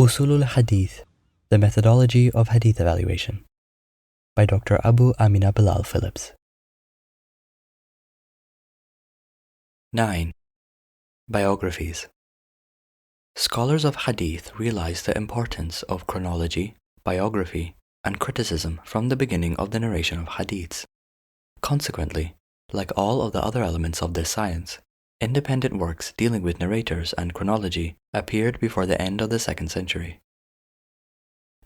Usulul Hadith, The Methodology of Hadith Evaluation, by Dr. Abu Amina Bilal Phillips. 9. Biographies. Scholars of Hadith realize the importance of chronology, biography, and criticism from the beginning of the narration of Hadiths. Consequently, like all of the other elements of this science, independent works dealing with narrators and chronology appeared before the end of the 2nd century.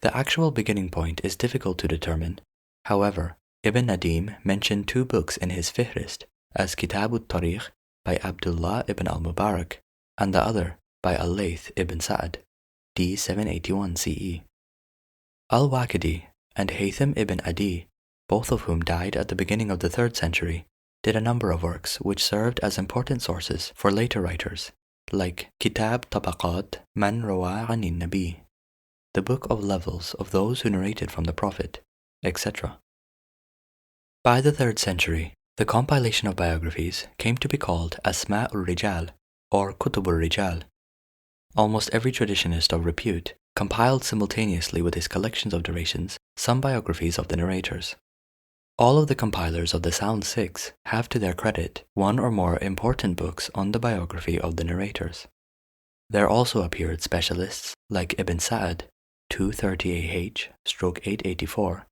The actual beginning point is difficult to determine. However, Ibn Nadim mentioned 2 books in his Fihrist as Kitab al-Tariq by Abdullah ibn al-Mubarak and the other by Al-Layth ibn Sa'd, d. 781 CE. Al-Waqidi and Haytham ibn Adi, both of whom died at the beginning of the 3rd century, did a number of works which served as important sources for later writers, like Kitab Tabaqat Man Rawa Anin Nabi, the book of levels of those who narrated from the Prophet, etc. By the 3rd century, the compilation of biographies came to be called Asma' ul-Rijal or Kutub ul-Rijal. Almost every traditionist of repute compiled simultaneously with his collections of narrations some biographies of the narrators. All of the compilers of the Sound Six have to their credit 1 or more important books on the biography of the narrators. There also appeared specialists like Ibn Sa'd, 230 AH/884,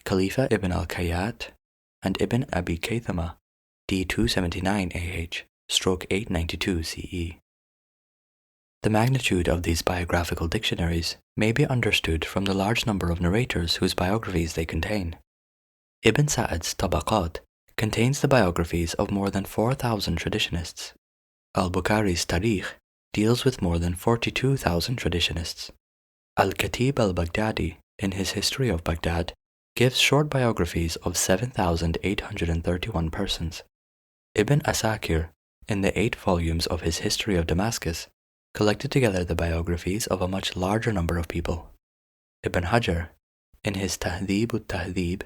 Khalifa ibn al-Khayyat, and Ibn Abi Kaythama, d. 279 AH/892 CE. The magnitude of these biographical dictionaries may be understood from the large number of narrators whose biographies they contain. Ibn Sa'd's Tabaqat contains the biographies of more than 4,000 traditionists. Al-Bukhari's Tarikh deals with more than 42,000 traditionists. Al-Khatib al-Baghdadi, in his History of Baghdad, gives short biographies of 7,831 persons. Ibn Asakir, in the 8 volumes of his History of Damascus, collected together the biographies of a much larger number of people. Ibn Hajar, in his Tahdhib al-Tahdhib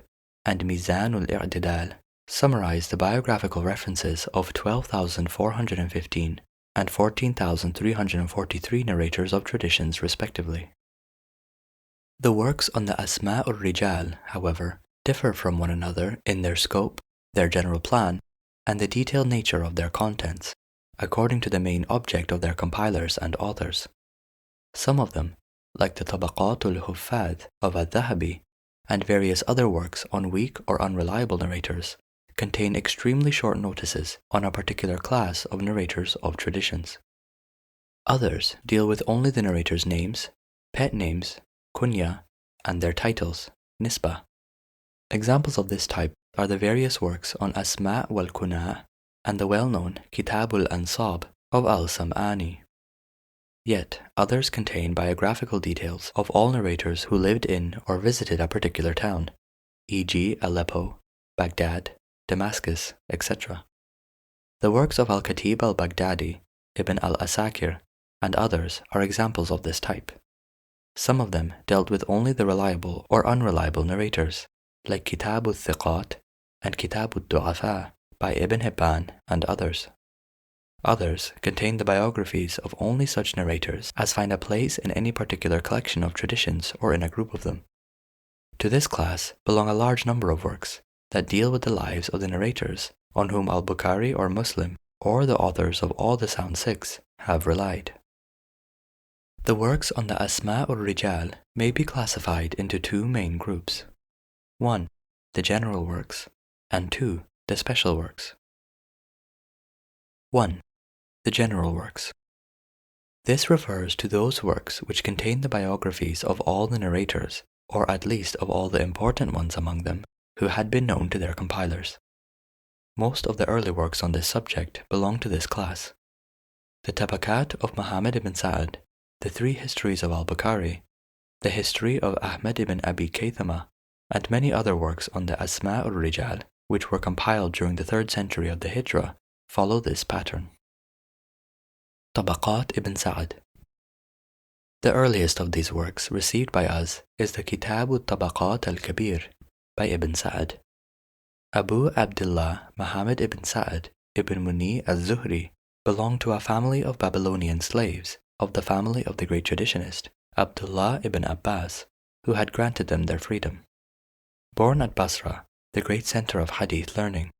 and Mizan al-I'tidal, summarized the biographical references of 12,415 and 14,343 narrators of traditions respectively. The works on the Asma' ul-Rijal, however, differ from one another in their scope, their general plan, and the detailed nature of their contents, according to the main object of their compilers and authors. Some of them, like the Tabaqat al-Huffaz of al-Dhahabi and various other works on weak or unreliable narrators, contain extremely short notices on a particular class of narrators of traditions. Others deal with only the narrators' names, pet names, kunya, and their titles, nisbah. Examples of this type are the various works on Asma' wal Kuna and the well-known Kitab al-Ansab of al-Sam'ani. Yet, others contain biographical details of all narrators who lived in or visited a particular town, e.g. Aleppo, Baghdad, Damascus, etc. The works of Al-Khatib al-Baghdadi, Ibn al-Asakir, and others are examples of this type. Some of them dealt with only the reliable or unreliable narrators, like Kitab al-Thiqat and Kitab al-Du'afa by Ibn Hibban and others. Others contain the biographies of only such narrators as find a place in any particular collection of traditions or in a group of them. To this class belong a large number of works that deal with the lives of the narrators on whom Al-Bukhari or Muslim or the authors of all the Sound Six have relied. The works on the Asma' ul-Rijal may be classified into 2 main groups. 1. The general works, and 2. The special works. 1. The general works. This refers to those works which contain the biographies of all the narrators, or at least of all the important ones among them, who had been known to their compilers. Most of the early works on this subject belong to this class. The Tabaqat of Muhammad ibn Sa'd, the 3 histories of al-Bukhari, the history of Ahmad ibn Abi Kaythama, and many other works on the Asma' ul-Rijal, which were compiled during the 3rd century of the Hijrah, follow this pattern. Tabaqat ibn Sa'd. The earliest of these works received by us is the Kitab al-Tabaqat al-Kabir by Ibn Sa'd. Abu Abdullah Muhammad ibn Sa'd ibn Muni al-Zuhri belonged to a family of Babylonian slaves of the family of the great traditionist Abdullah ibn Abbas, who had granted them their freedom. Born at Basra, the great center of hadith learning,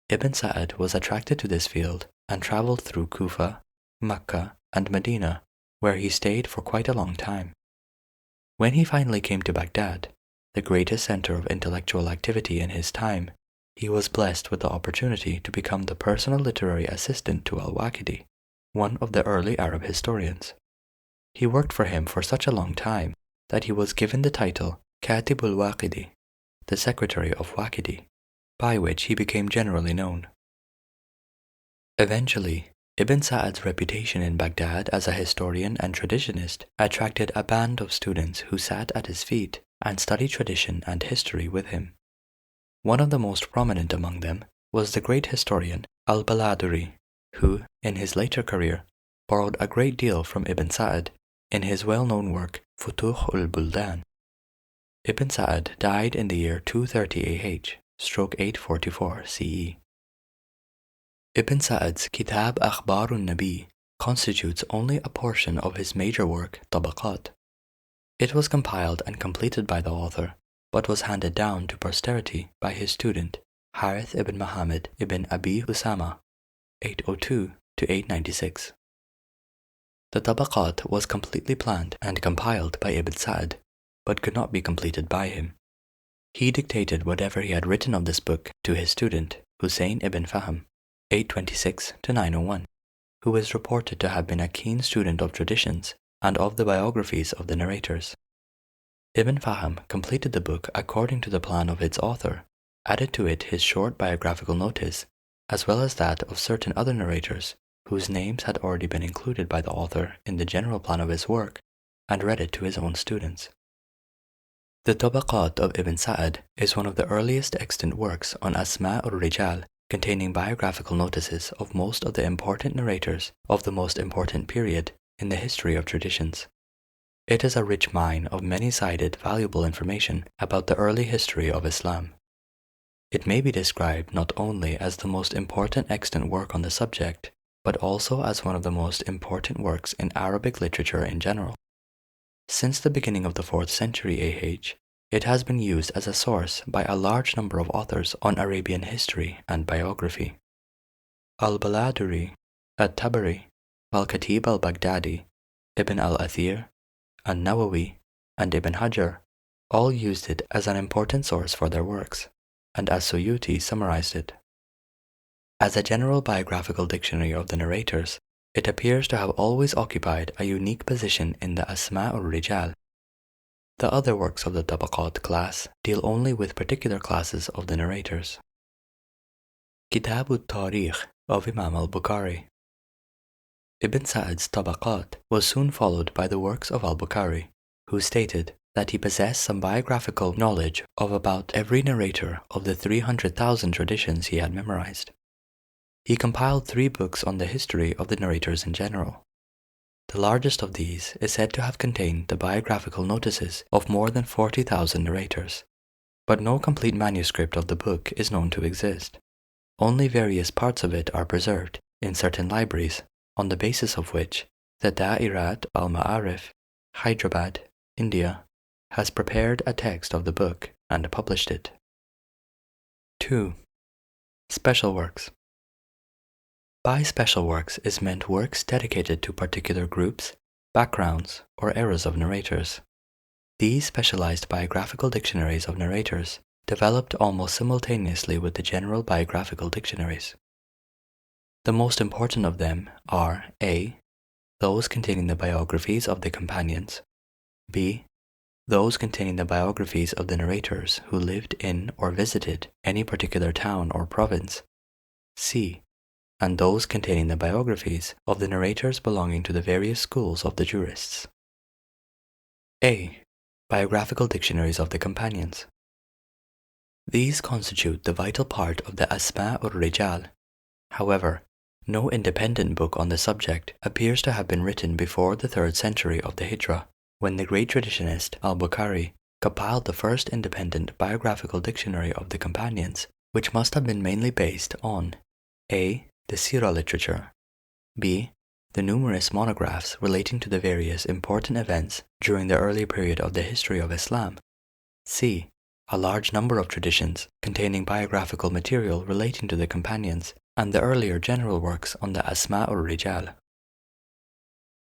Ibn Sa'ad was attracted to this field and traveled through Kufa, Mecca, and Medina, where he stayed for quite a long time. When he finally came to Baghdad, the greatest center of intellectual activity in his time, he was blessed with the opportunity to become the personal literary assistant to al-Waqidi, one of the early Arab historians. He worked for him for such a long time that he was given the title Katib al-Waqidi, the secretary of Waqidi, by which he became generally known. Eventually, Ibn Sa'ad's reputation in Baghdad as a historian and traditionist attracted a band of students who sat at his feet and studied tradition and history with him. One of the most prominent among them was the great historian al-Baladuri, who, in his later career, borrowed a great deal from Ibn Sa'ad in his well-known work Futuh ul-Buldan. Ibn Sa'ad died in the year 230 AH, stroke 844 CE. Ibn Sa'ad's Kitab Akhbarun Nabi constitutes only a portion of his major work Tabaqat. It was compiled and completed by the author, but was handed down to posterity by his student Harith ibn Muhammad ibn Abi Usama, 802 to 896. The Tabaqat was completely planned and compiled by Ibn Sa'ad, but could not be completed by him. He dictated whatever he had written of this book to his student Hussein ibn Fahm, 826 to 901, who is reported to have been a keen student of traditions and of the biographies of the narrators. Ibn Fahm completed the book according to the plan of its author, added to it his short biographical notice, as well as that of certain other narrators whose names had already been included by the author in the general plan of his work, and read it to his own students. The Tabaqat of Ibn Sa'ad is one of the earliest extant works on Asma' ur-Rijal, containing biographical notices of most of the important narrators of the most important period in the history of traditions. It is a rich mine of many-sided, valuable information about the early history of Islam. It may be described not only as the most important extant work on the subject, but also as one of the most important works in Arabic literature in general. Since the beginning of the 4th century AH, it has been used as a source by a large number of authors on Arabian history and biography. Al-Baladuri, At-Tabari, Al-Khatib al-Baghdadi, Ibn al-Athir, An-Nawawi, and Ibn Hajar all used it as an important source for their works, and As-Suyuti summarized it. As a general biographical dictionary of the narrators, it appears to have always occupied a unique position in the Asma' ur-Rijal. The other works of the Tabaqat class deal only with particular classes of the narrators. Kitab al-Tarikh of Imam al-Bukhari. Ibn Sa'ad's Tabaqat was soon followed by the works of al-Bukhari, who stated that he possessed some biographical knowledge of about every narrator of the 300,000 traditions he had memorized. He compiled 3 books on the history of the narrators in general. The largest of these is said to have contained the biographical notices of more than 40,000 narrators, but no complete manuscript of the book is known to exist. Only various parts of it are preserved in certain libraries, on the basis of which the Da'irat al-Ma'arif, Hyderabad, India, has prepared a text of the book and published it. 2. Special works. By special works is meant works dedicated to particular groups, backgrounds, or eras of narrators. These specialized biographical dictionaries of narrators developed almost simultaneously with the general biographical dictionaries. The most important of them are A. Those containing the biographies of the companions, B. Those containing the biographies of the narrators who lived in or visited any particular town or province, C. And those containing the biographies of the narrators belonging to the various schools of the jurists. A. Biographical dictionaries of the companions. These constitute the vital part of the Asma' ur-Rijal. However, no independent book on the subject appears to have been written before the 3rd century of the Hijrah, when the great traditionist al-Bukhari compiled the first independent biographical dictionary of the companions, which must have been mainly based on A. The Sirah literature, B. the numerous monographs relating to the various important events during the early period of the history of Islam. C. A large number of traditions containing biographical material relating to the companions and the earlier general works on the Asma' ur-Rijal.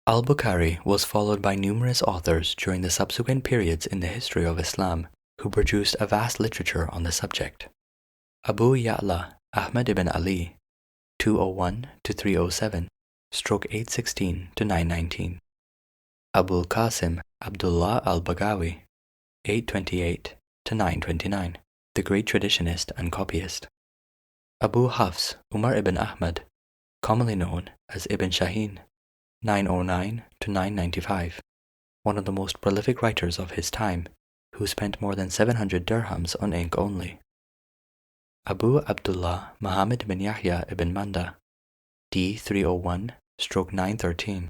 Al-Bukhari was followed by numerous authors during the subsequent periods in the history of Islam who produced a vast literature on the subject. Abu Ya'la Ahmad ibn Ali, 201 to 307, stroke 816 to 919. Abul Qasim Abdullah al-Baghawi, 828 to 929, the great traditionist and copyist. Abu Hafs Umar ibn Ahmad, commonly known as Ibn Shaheen, 909 to 995, one of the most prolific writers of his time, who spent more than 700 dirhams on ink only. Abu Abdullah Muhammad bin Yahya ibn Manda, D 301 stroke 913.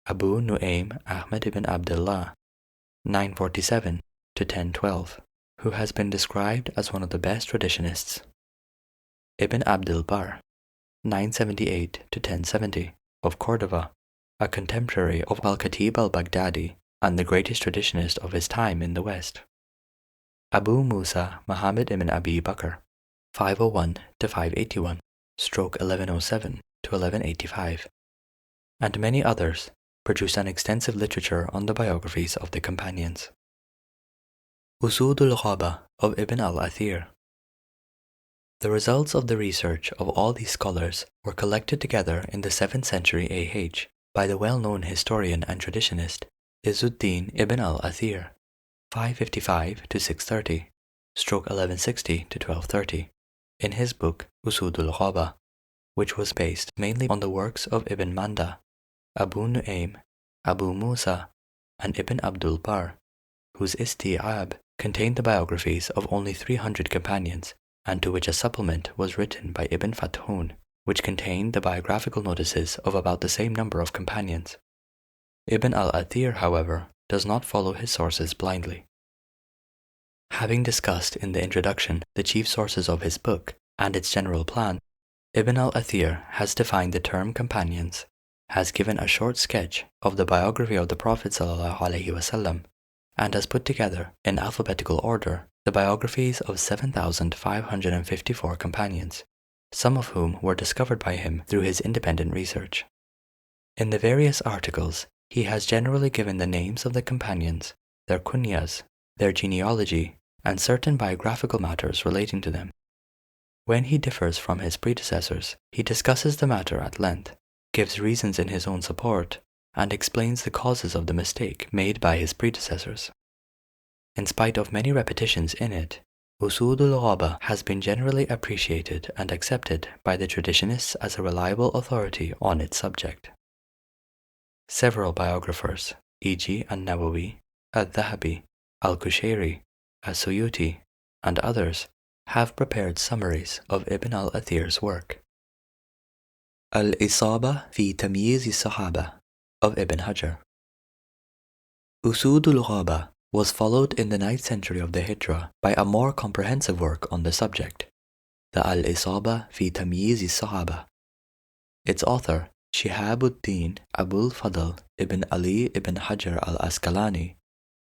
Abu Nu'aym Ahmad ibn Abdullah, 947 to 1012, who has been described as one of the best traditionists. Ibn Abdul Barr, 978 to 1070, of Cordova, a contemporary of Al-Khatib al-Baghdadi and the greatest traditionist of his time in the West. Abu Musa Muhammad ibn Abi Bakr, 501 to 581, stroke 1107 to 1185, and many others produced an extensive literature on the biographies of the companions. Usudul Ghaba of Ibn al-Athir. The results of the research of all these scholars were collected together in the 7th century AH by the well-known historian and traditionist Izzuddin ibn al-Athir, 555 to 630, stroke 1160 to 1230, in his book Usudul Ghaba, which was based mainly on the works of Ibn Manda, Abu Nu'aym, Abu Musa, and Ibn Abdul Barr, whose Isti'ab contained the biographies of only 300 companions, and to which a supplement was written by Ibn Fathun, which contained the biographical notices of about the same number of companions. Ibn al-Athir, however, does not follow his sources blindly. Having discussed in the introduction the chief sources of his book and its general plan, Ibn al-Athir has defined the term companions, has given a short sketch of the biography of the Prophet ﷺ, and has put together, in alphabetical order, the biographies of 7,554 companions, some of whom were discovered by him through his independent research. In the various articles, he has generally given the names of the companions, their kunyas, their genealogy, and certain biographical matters relating to them. When he differs from his predecessors, he discusses the matter at length, gives reasons in his own support, and explains the causes of the mistake made by his predecessors. In spite of many repetitions in it, Usudul Ghaba has been generally appreciated and accepted by the traditionists as a reliable authority on its subject. Several biographers, e.g. An-Nawawi, Al-Dhahabi, Al-Kushairi, As-Suyuti, and others, have prepared summaries of Ibn al-Athir's work. Al-Isaba fi Tamyiz as-Sahaba of Ibn Hajar. Usudul Ghaba was followed in the 9th century of the Hijra by a more comprehensive work on the subject, the Al-Isaba fi Tamyiz as-Sahaba. Its author, Shihabuddin Abul Fadl ibn Ali ibn Hajar al-Asqalani,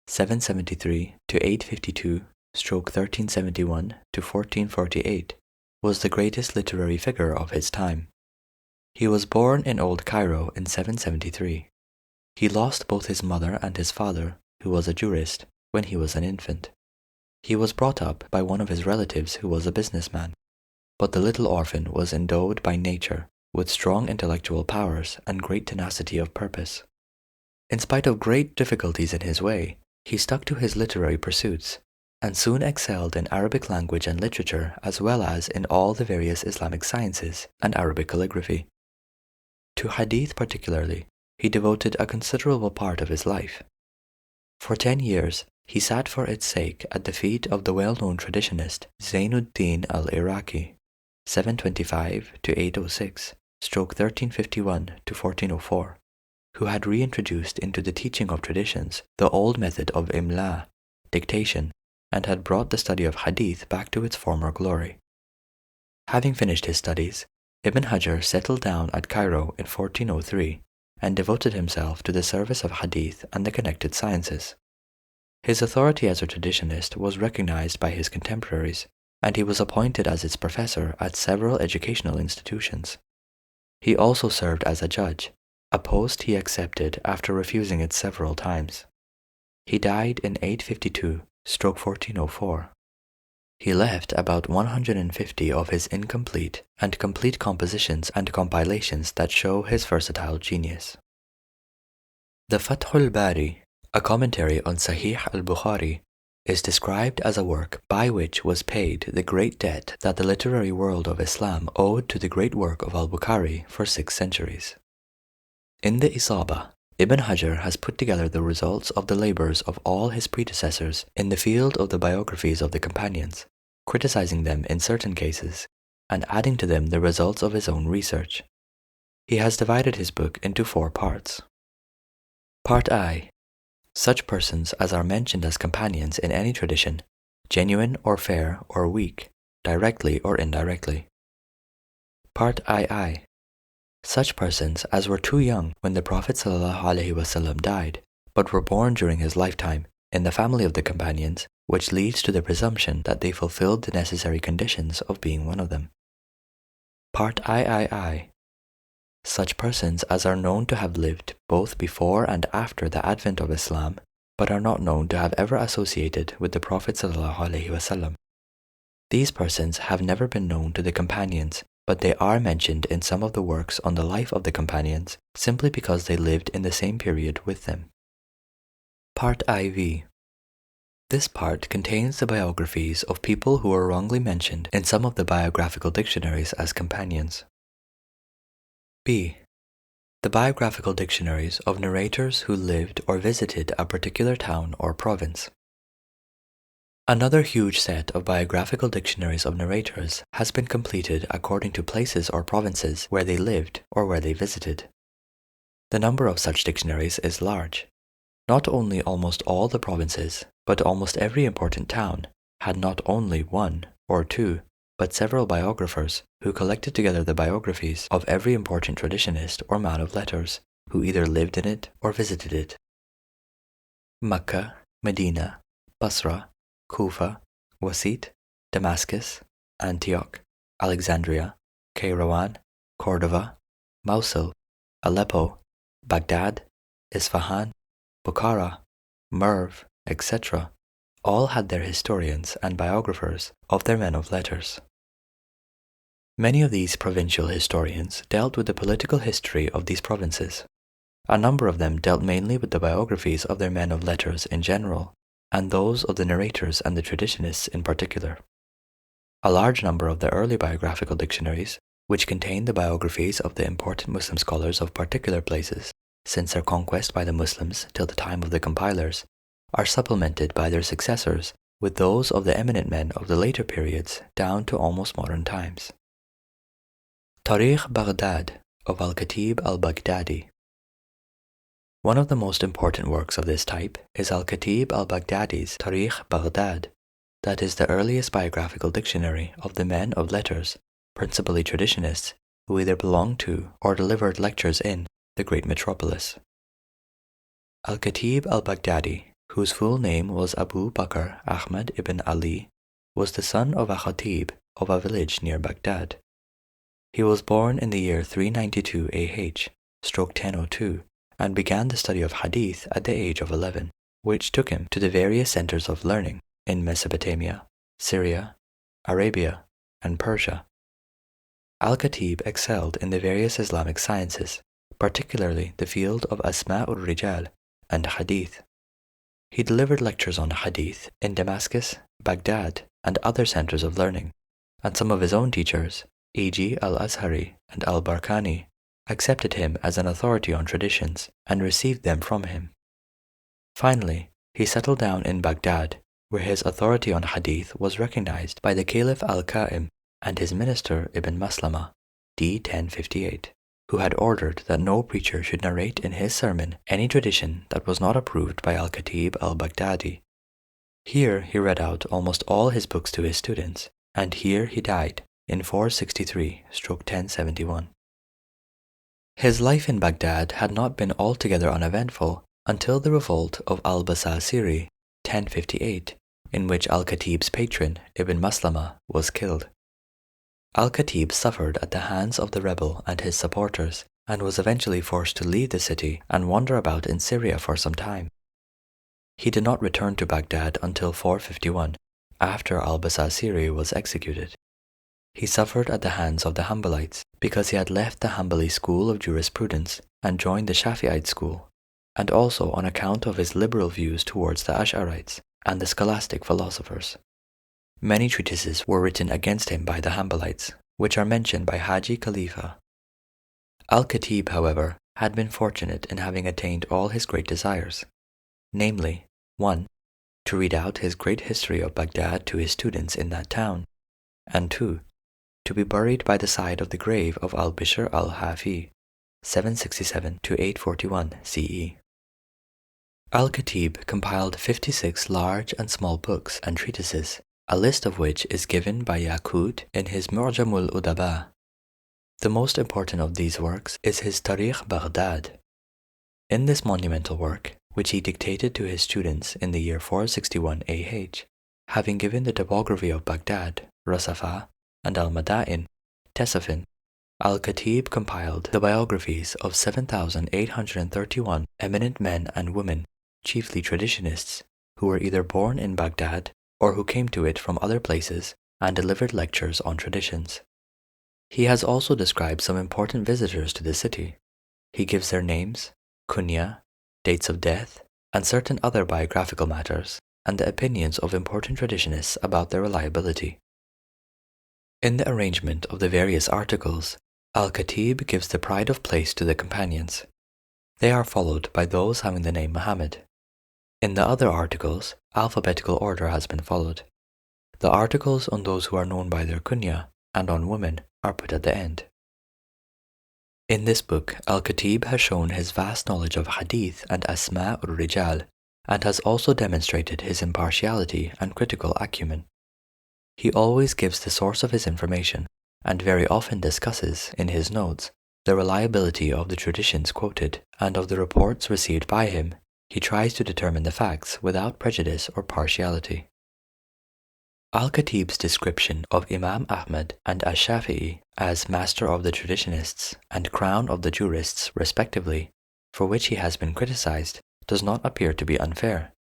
773 to 852, stroke 1371 to 1448, was the greatest literary figure of his time. He was born in Old Cairo in 773. He lost both his mother and his father, who was a jurist, when he was an infant. He was brought up by one of his relatives who was a businessman, but the little orphan was endowed by nature with strong intellectual powers and great tenacity of purpose. In spite of great difficulties in his way, he stuck to his literary pursuits, and soon excelled in Arabic language and literature as well as in all the various Islamic sciences and Arabic calligraphy. To hadith particularly, he devoted a considerable part of his life. For 10 years, he sat for its sake at the feet of the well-known traditionist Zainuddin al-Iraqi, 725 to 806, stroke 1351 to 1404, who had reintroduced into the teaching of traditions the old method of imla, dictation, and had brought the study of hadith back to its former glory. Having finished his studies, Ibn Hajar settled down at Cairo in 1403 and devoted himself to the service of hadith and the connected sciences. His authority as a traditionist was recognized by his contemporaries, and he was appointed as its professor at several educational institutions. He also served as a judge, a post he accepted after refusing it several times. He died in 852/1404. He left about 150 of his incomplete and complete compositions and compilations that show his versatile genius. The Fathul Bari, a commentary on Sahih al-Bukhari, is described as a work by which was paid the great debt that the literary world of Islam owed to the great work of al-Bukhari for 6 centuries. In the Isaba, Ibn Hajar has put together the results of the labors of all his predecessors in the field of the biographies of the companions, criticizing them in certain cases, and adding to them the results of his own research. He has divided his book into 4 parts. Part I. Such persons as are mentioned as companions in any tradition, genuine or fair or weak, directly or indirectly. Part II. Such persons as were too young when the Prophet ﷺ died, but were born during his lifetime in the family of the companions, which leads to the presumption that they fulfilled the necessary conditions of being one of them. Part III. Such persons as are known to have lived both before and after the advent of Islam, but are not known to have ever associated with the Prophet ﷺ. These persons have never been known to the companions, but they are mentioned in some of the works on the life of the companions simply because they lived in the same period with them. Part IV. This part contains the biographies of people who were wrongly mentioned in some of the biographical dictionaries as companions. B. The biographical dictionaries of narrators who lived or visited a particular town or province. Another huge set of biographical dictionaries of narrators has been completed according to places or provinces where they lived or where they visited. The number of such dictionaries is large. Not only almost all the provinces, but almost every important town had not only 1 or 2, but several biographers who collected together the biographies of every important traditionist or man of letters who either lived in it or visited it. Mecca, Medina, Basra, Kufa, Wasit, Damascus, Antioch, Alexandria, Kairouan, Cordova, Mosul, Aleppo, Baghdad, Isfahan, Bukhara, Merv, etc., all had their historians and biographers of their men of letters. Many of these provincial historians dealt with the political history of these provinces. A number of them dealt mainly with the biographies of their men of letters in general, and those of the narrators and the traditionists in particular. A large number of the early biographical dictionaries, which contain the biographies of the important Muslim scholars of particular places, since their conquest by the Muslims till the time of the compilers, are supplemented by their successors with those of the eminent men of the later periods down to almost modern times. Tarikh Baghdad of Al-Khatib al-Baghdadi. One of the most important works of this type is Al-Khatib al-Baghdadi's Tarikh Baghdad, that is the earliest biographical dictionary of the men of letters, principally traditionists, who either belonged to or delivered lectures in the great metropolis. Al-Khatib al-Baghdadi, whose full name was Abu Bakr Ahmad ibn Ali, was the son of a khatib of a village near Baghdad. He was born in the year 392 AH/1002 and began the study of hadith at the age of 11, which took him to the various centers of learning in Mesopotamia, Syria, Arabia, and Persia. Al-Khatib excelled in the various Islamic sciences, particularly the field of Asma'ul Rijal and hadith. He delivered lectures on hadith in Damascus, Baghdad, and other centers of learning, and some of his own teachers, e.g. al-Azhari and al-Barkani, accepted him as an authority on traditions and received them from him. Finally, he settled down in Baghdad, where his authority on hadith was recognized by the Caliph al-Qa'im and his minister Ibn Maslama, d. 1058, who had ordered that no preacher should narrate in his sermon any tradition that was not approved by Al-Khatib al-Baghdadi. Here he read out almost all his books to his students, and here he died in 463/1071. His life in Baghdad had not been altogether uneventful until the revolt of al-Basasiri, 1058, in which al-Khatib's patron, Ibn Maslama, was killed. Al-Khatib suffered at the hands of the rebel and his supporters, and was eventually forced to leave the city and wander about in Syria for some time. He did not return to Baghdad until 451, after al-Basasiri was executed. He suffered at the hands of the Hanbalites because he had left the Hanbali school of jurisprudence and joined the Shafi'ite school, and also on account of his liberal views towards the Ash'arites and the scholastic philosophers. Many treatises were written against him by the Hanbalites, which are mentioned by Haji Khalifa. Al-Khatib, however, had been fortunate in having attained all his great desires, namely, 1. To read out his great history of Baghdad to his students in that town, and 2. To be buried by the side of the grave of al-Bishr al-Hafi, 767-841 CE. Al-Khatib compiled 56 large and small books and treatises, a list of which is given by Yaqut in his Mu'jamul Udaba. The most important of these works is his Tarikh Baghdad. In this monumental work, which he dictated to his students in the year 461 AH, having given the topography of Baghdad, Rasafa, and al-Mada'in, Tesafin, al-Khatib compiled the biographies of 7,831 eminent men and women, chiefly traditionists, who were either born in Baghdad or who came to it from other places and delivered lectures on traditions. He has also described some important visitors to the city. He gives their names, kunya, dates of death, and certain other biographical matters, and the opinions of important traditionists about their reliability. In the arrangement of the various articles, Al-Khatib gives the pride of place to the companions. They are followed by those having the name Muhammad. In the other articles, alphabetical order has been followed. The articles on those who are known by their kunya and on women are put at the end. In this book, Al-Khatib has shown his vast knowledge of hadith and asma' ur-rijal, and has also demonstrated his impartiality and critical acumen. He always gives the source of his information, and very often discusses, in his notes, the reliability of the traditions quoted and of the reports received by him. He tries to determine the facts without prejudice or partiality. Al-Khatib's description of Imam Ahmad and Ash-Shafi'i as master of the traditionists and crown of the jurists, respectively, for which he has been criticized, does not appear to be unfair.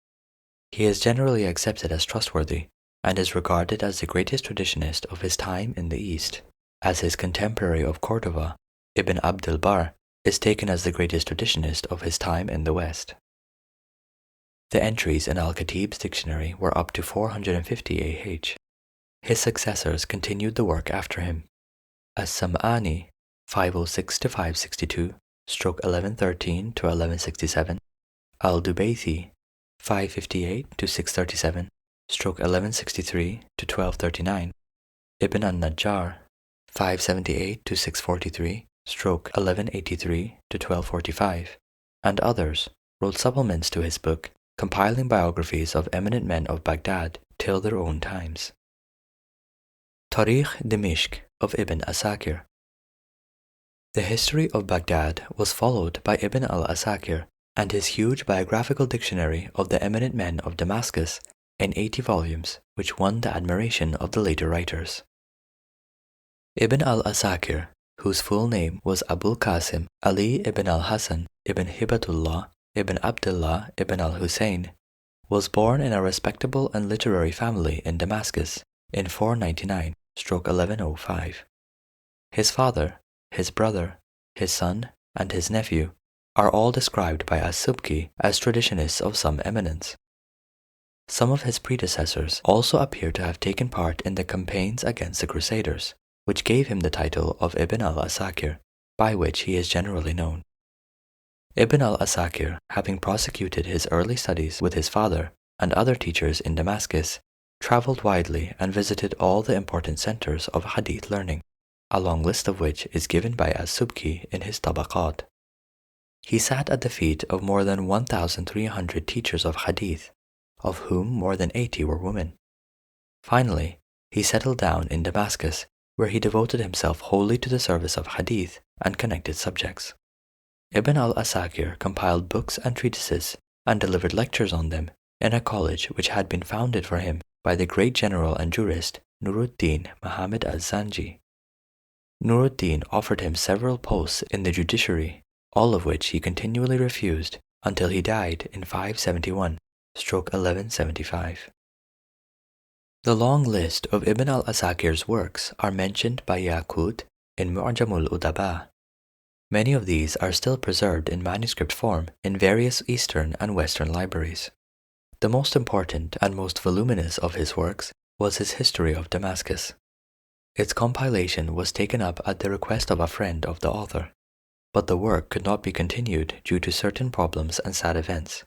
He is generally accepted as trustworthy, and is regarded as the greatest traditionist of his time in the East, as his contemporary of Cordova, Ibn Abd al-Barr, is taken as the greatest traditionist of his time in the West. The entries in Al-Khatib's dictionary were up to 450 AH. His successors continued the work after him. As-Sam'ani, 506-562, stroke 1113-1167, Al-Dubaythi, 558-637, stroke 1163-1239, Ibn al-Najjar, 578-643, stroke 1183-1245, and others wrote supplements to his book, compiling biographies of eminent men of Baghdad till their own times. Tarikh Dimishq of Ibn Asakir. The history of Baghdad was followed by Ibn al-Asakir and his huge biographical dictionary of the eminent men of Damascus in 80 volumes, which won the admiration of the later writers. Ibn al-Asakir, whose full name was Abul Qasim Ali ibn al-Hasan ibn Hibatullah ibn Abdullah ibn al-Hussein, was born in a respectable and literary family in Damascus in 499/1105. His father, his brother, his son, and his nephew are all described by As-Subki as traditionists of some eminence. Some of his predecessors also appear to have taken part in the campaigns against the Crusaders, which gave him the title of Ibn al-Asakir, by which he is generally known. Ibn al-Asakir, having prosecuted his early studies with his father and other teachers in Damascus, traveled widely and visited all the important centers of hadith learning, a long list of which is given by As-Subki in his Tabaqat. He sat at the feet of more than 1,300 teachers of hadith, of whom more than 80 were women. Finally, he settled down in Damascus, where he devoted himself wholly to the service of hadith and connected subjects. Ibn al-Asakir compiled books and treatises and delivered lectures on them in a college which had been founded for him by the great general and jurist Nuruddin Muhammad al-Zanji. Nuruddin offered him several posts in the judiciary, all of which he continually refused until he died in 571/1175. The long list of Ibn al-Asakir's works are mentioned by Yaqut in Mu'jamul Udaba. Many of these are still preserved in manuscript form in various Eastern and Western libraries. The most important and most voluminous of his works was his History of Damascus. Its compilation was taken up at the request of a friend of the author, but the work could not be continued due to certain problems and sad events.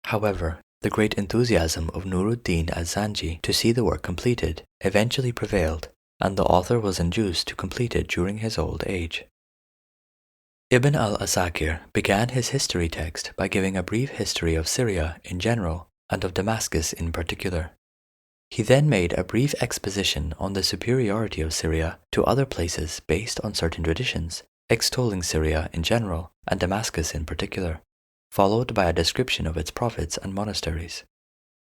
However, the great enthusiasm of Nuruddin az-Zanji to see the work completed eventually prevailed, and the author was induced to complete it during his old age. Ibn al-Asakir began his history text by giving a brief history of Syria in general and of Damascus in particular. He then made a brief exposition on the superiority of Syria to other places based on certain traditions, extolling Syria in general and Damascus in particular, followed by a description of its prophets and monasteries.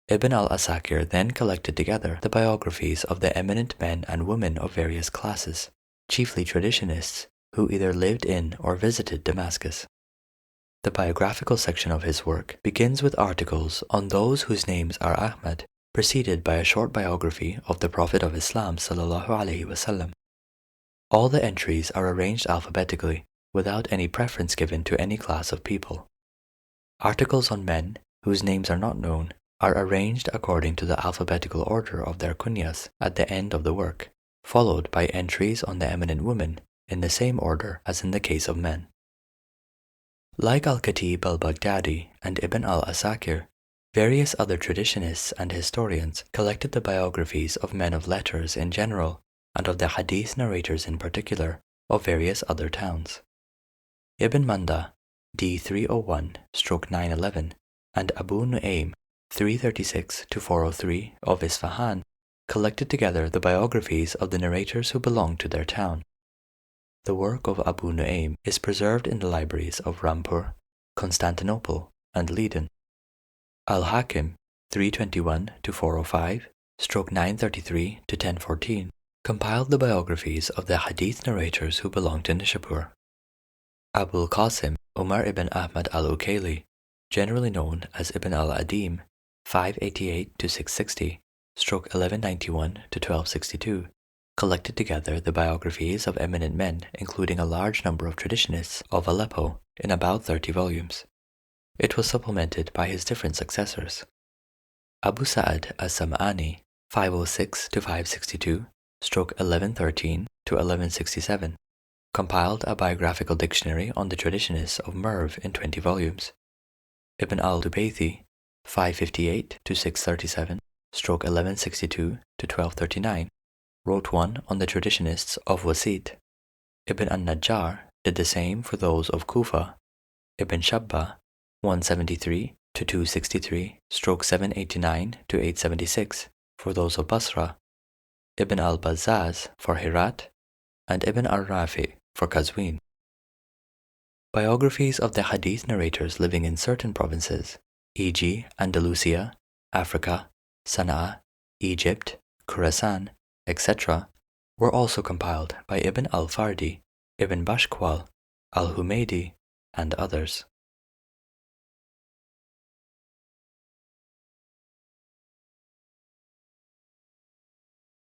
Ibn al-Asakir then collected together the biographies of the eminent men and women of various classes, chiefly traditionists, who either lived in or visited Damascus. The biographical section of his work begins with articles on those whose names are Ahmad, preceded by a short biography of the Prophet of Islam sallallahu alaihi wasallam. All the entries are arranged alphabetically, without any preference given to any class of people. Articles on men, whose names are not known, are arranged according to the alphabetical order of their kunyas at the end of the work, followed by entries on the eminent women in the same order as in the case of men. Like Al-Khatib al-Baghdadi and Ibn al-Asakir, various other traditionists and historians collected the biographies of men of letters in general and of the hadith narrators in particular of various other towns. Ibn Manda, D 301/911, and Abu Nu'aym, 336-403 of Isfahan, collected together the biographies of the narrators who belonged to their town. The work of Abu Nu'aym is preserved in the libraries of Rampur, Constantinople, and Leiden. Al-Hakim, 321-405/933-1014, compiled the biographies of the hadith narrators who belonged to Nishapur. Abul Qasim Umar ibn Ahmad al-Ukaili, generally known as Ibn al-Adim, 588-660/1191-1262, collected together the biographies of eminent men, including a large number of traditionists of Aleppo, in about 30 volumes. It was supplemented by his different successors. Abu Sa'ad as-Sam'ani, 506-562/1113-1167, compiled a biographical dictionary on the traditionists of Merv in 20 volumes. Ibn al-Dubaythi, 558-637/1162-1239, wrote one on the traditionists of Wasit. Ibn al-Najjar did the same for those of Kufa. Ibn Shabba, 173-263/789-876, for those of Basra. Ibn al-Bazzaz for Herat, and Ibn al-Rafi for Qazwin. Biographies of the hadith narrators living in certain provinces, e.g. Andalusia, Africa, Sana'a, Egypt, Khorasan, etc., were also compiled by Ibn al-Fardi, Ibn Bashkwal, al-Humaydi, and others.